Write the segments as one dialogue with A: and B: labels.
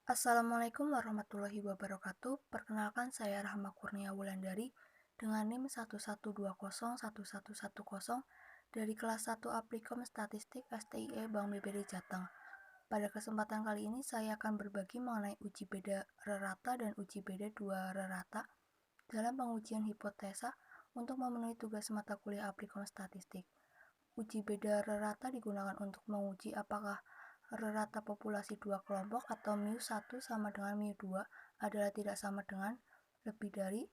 A: Assalamualaikum warahmatullahi wabarakatuh. Perkenalkan saya Rahma Kurnia Wulandari dengan NIM 112011110 dari kelas 1 Applikom Statistik STIE Bank BPD Jateng. Pada kesempatan kali ini saya akan berbagi mengenai uji beda rerata dan uji beda dua rerata dalam pengujian hipotesa untuk memenuhi tugas mata kuliah Applikom Statistik. Uji beda rerata digunakan untuk menguji apakah rerata populasi dua kelompok atau mu1 sama dengan mu2 adalah tidak sama dengan, lebih dari,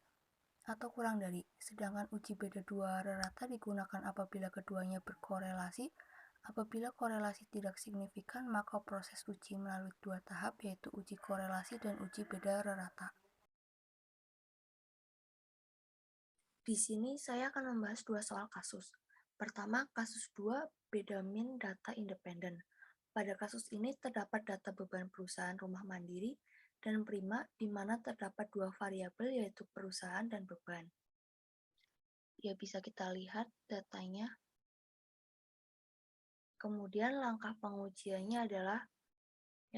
A: atau kurang dari. Sedangkan uji beda dua rerata digunakan apabila keduanya berkorelasi. Apabila korelasi tidak signifikan, maka proses uji melalui dua tahap, yaitu uji korelasi dan uji beda rerata. Di sini saya akan membahas dua soal kasus. Pertama, kasus 2, beda min data independen. Pada kasus ini terdapat data beban perusahaan rumah mandiri dan prima di mana terdapat dua variabel yaitu perusahaan dan beban. Ya, bisa kita lihat datanya. Kemudian langkah pengujiannya adalah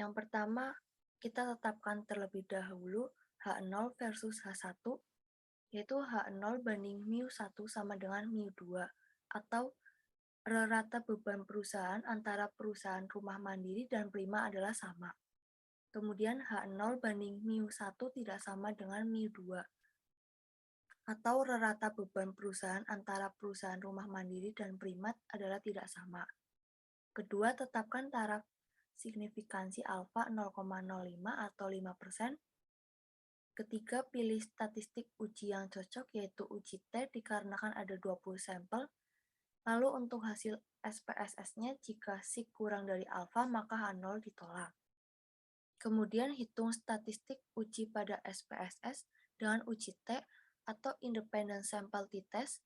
A: yang pertama, kita tetapkan terlebih dahulu H0 versus H1, yaitu H0 banding mu1 sama dengan mu2, atau rata beban perusahaan antara perusahaan rumah mandiri dan prima adalah sama. Kemudian H0 banding mu1 tidak sama dengan mu2, atau rata beban perusahaan antara perusahaan rumah mandiri dan primat adalah tidak sama. Kedua, tetapkan taraf signifikansi alfa 0,05 atau 5%. Ketiga, pilih statistik uji yang cocok yaitu uji T dikarenakan ada 20 sampel. Lalu untuk hasil SPSS-nya jika sig kurang dari alfa maka H0 ditolak. Kemudian hitung statistik uji pada SPSS dengan uji T atau Independent Sample T-Test.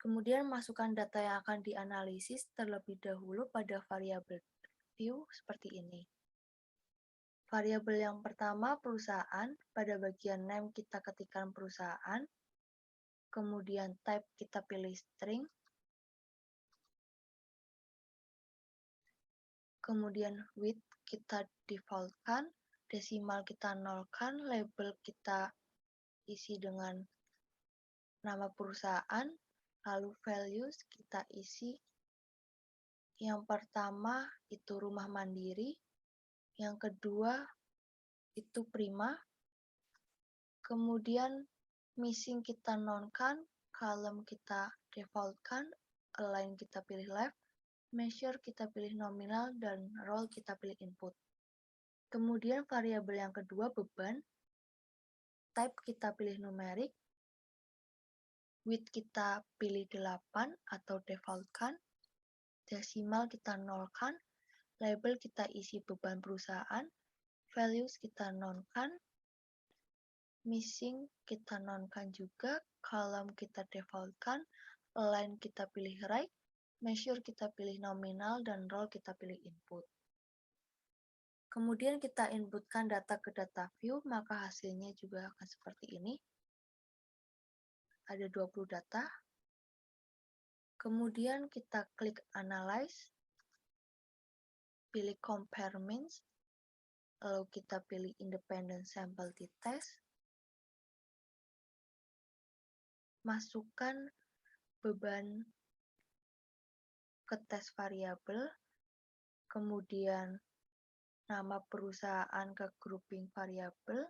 A: Kemudian masukkan data yang akan dianalisis terlebih dahulu pada variabel view seperti ini. Variabel yang pertama perusahaan, pada bagian name kita ketikkan perusahaan, kemudian type kita pilih string, kemudian width kita defaultkan, desimal kita nolkan, label kita isi dengan nama perusahaan, lalu values kita isi. Yang pertama itu rumah mandiri, yang kedua itu prima, kemudian missing kita nonkan, column kita defaultkan, align kita pilih left, measure kita pilih nominal, dan role kita pilih input. Kemudian variabel yang kedua beban, type kita pilih numerik, width kita pilih 8 atau defaultkan, desimal kita nolkan, label kita isi beban perusahaan, values kita nonkan, missing kita nonkan juga, column kita defaultkan, align kita pilih right, measure kita pilih nominal, dan role kita pilih input. Kemudian kita inputkan data ke data view, maka hasilnya juga akan seperti ini. Ada 20 data. Kemudian kita klik Analyze, pilih Compare Means, lalu kita pilih Independent Sample T-Test, masukkan beban ke tes variabel, kemudian nama perusahaan ke grouping variabel,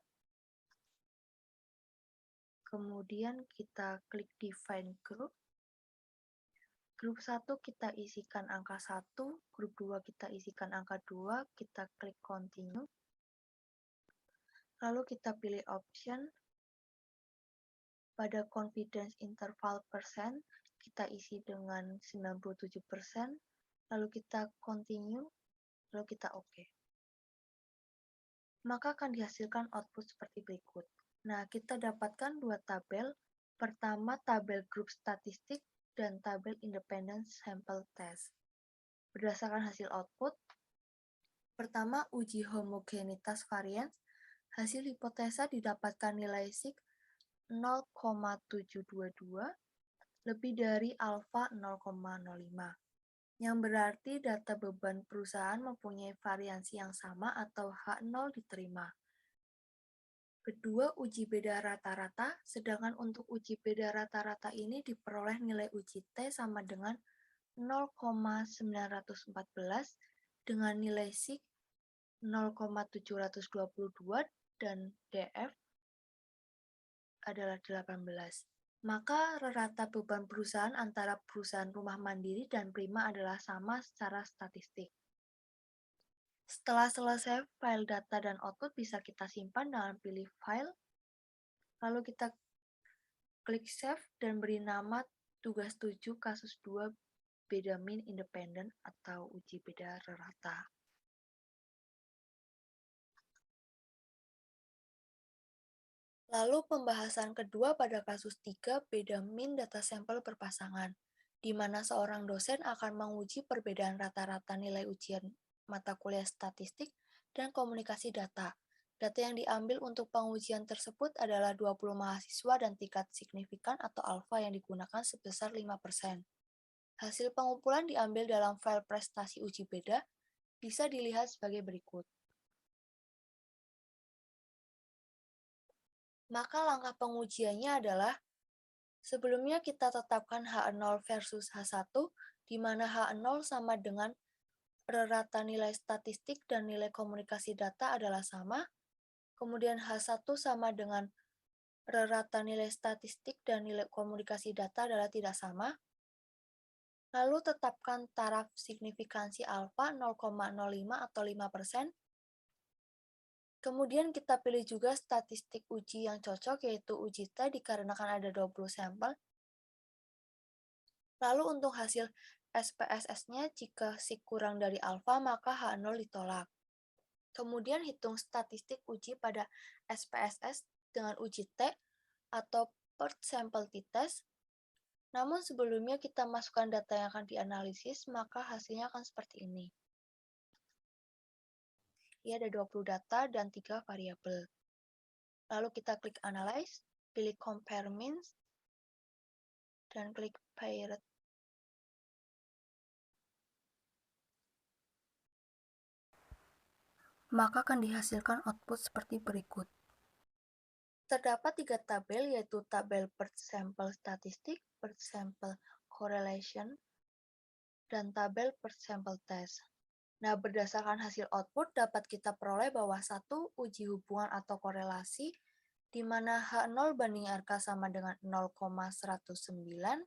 A: kemudian kita klik Define Group. Grup 1 kita isikan angka 1, grup 2 kita isikan angka 2, kita klik Continue. Lalu kita pilih option. Pada confidence interval persen, kita isi dengan 97%, lalu kita continue, lalu kita OK. Maka akan dihasilkan output seperti berikut. Nah, kita dapatkan dua tabel. Pertama, tabel grup statistik dan tabel independent sample test. Berdasarkan hasil output, pertama, uji homogenitas varians, hasil hipotesa didapatkan nilai sig 0,722 lebih dari alfa 0,05. yang berarti data beban perusahaan mempunyai variansi yang sama atau H0 diterima. Kedua, uji beda rata-rata, sedangkan untuk uji beda rata-rata ini diperoleh nilai uji T sama dengan 0,914 dengan nilai SIG 0,722 dan DF adalah 18. Maka rata beban perusahaan antara perusahaan rumah mandiri dan Prima adalah sama secara statistik. Setelah selesai, file data dan output bisa kita simpan dengan pilih file, lalu kita klik save dan beri nama tugas 7 kasus 2 beda min independen atau uji beda rata. Lalu pembahasan kedua pada kasus 3 beda min data sampel berpasangan, di mana seorang dosen akan menguji perbedaan rata-rata nilai ujian mata kuliah statistik dan komunikasi data. Data yang diambil untuk pengujian tersebut adalah 20 mahasiswa dan tingkat signifikan atau alfa yang digunakan sebesar 5%. Hasil pengumpulan diambil dalam file prestasi uji beda, bisa dilihat sebagai berikut. Maka langkah pengujiannya adalah sebelumnya kita tetapkan H0 versus H1, di mana H0 sama dengan rata nilai statistik dan nilai komunikasi data adalah sama, kemudian H1 sama dengan rata nilai statistik dan nilai komunikasi data adalah tidak sama, lalu tetapkan taraf signifikansi alfa 0,05 atau 5%, kemudian kita pilih juga statistik uji yang cocok yaitu uji T dikarenakan ada 20 sampel. Lalu untuk hasil SPSS-nya jika SIG kurang dari alfa maka H0 ditolak. Kemudian hitung statistik uji pada SPSS dengan uji T atau per sample t-test. Namun sebelumnya kita masukkan data yang akan dianalisis maka hasilnya akan seperti ini. Ia ada 20 data dan 3 variabel. Lalu kita klik Analyze, pilih Compare Means, dan klik Paired. Maka akan dihasilkan output seperti berikut. Terdapat 3 tabel, yaitu tabel per sampel statistik, per sampel correlation, dan tabel per sampel test. Nah, berdasarkan hasil output dapat kita peroleh bahwa 1 uji hubungan atau korelasi di mana H0 banding RK sama dengan 0,109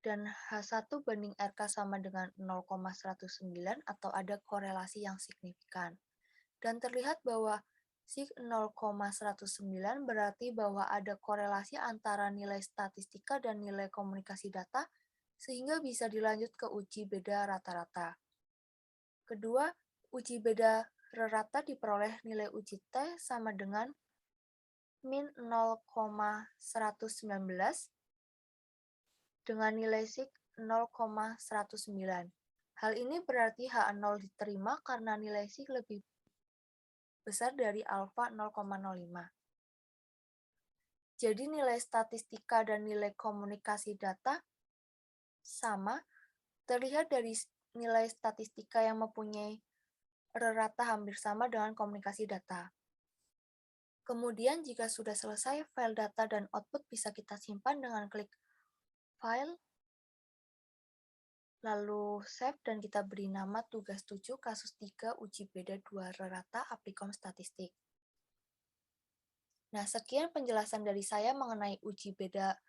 A: dan H1 banding RK sama dengan 0,109 atau ada korelasi yang signifikan. Dan terlihat bahwa SIG 0,109 berarti bahwa ada korelasi antara nilai statistika dan nilai komunikasi data sehingga bisa dilanjut ke uji beda rata-rata. Kedua, uji beda rata diperoleh nilai uji T sama dengan min 0,119 dengan nilai SIG 0,109. Hal ini berarti H0 diterima karena nilai SIG lebih besar dari alfa 0,05. Jadi nilai statistika dan nilai komunikasi data sama, terlihat dari nilai statistika yang mempunyai rata hampir sama dengan komunikasi data. Kemudian jika sudah selesai, file data dan output bisa kita simpan dengan klik File, lalu save dan kita beri nama tugas 7 kasus 3 uji beda 2 rata Applikom Statistik. Nah, sekian penjelasan dari saya mengenai uji beda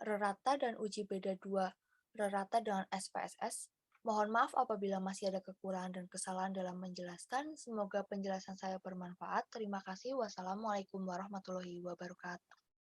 A: rata dan uji beda 2 rata dengan SPSS. Mohon maaf apabila masih ada kekurangan dan kesalahan dalam menjelaskan. Semoga penjelasan saya bermanfaat. Terima kasih. Wassalamualaikum warahmatullahi wabarakatuh.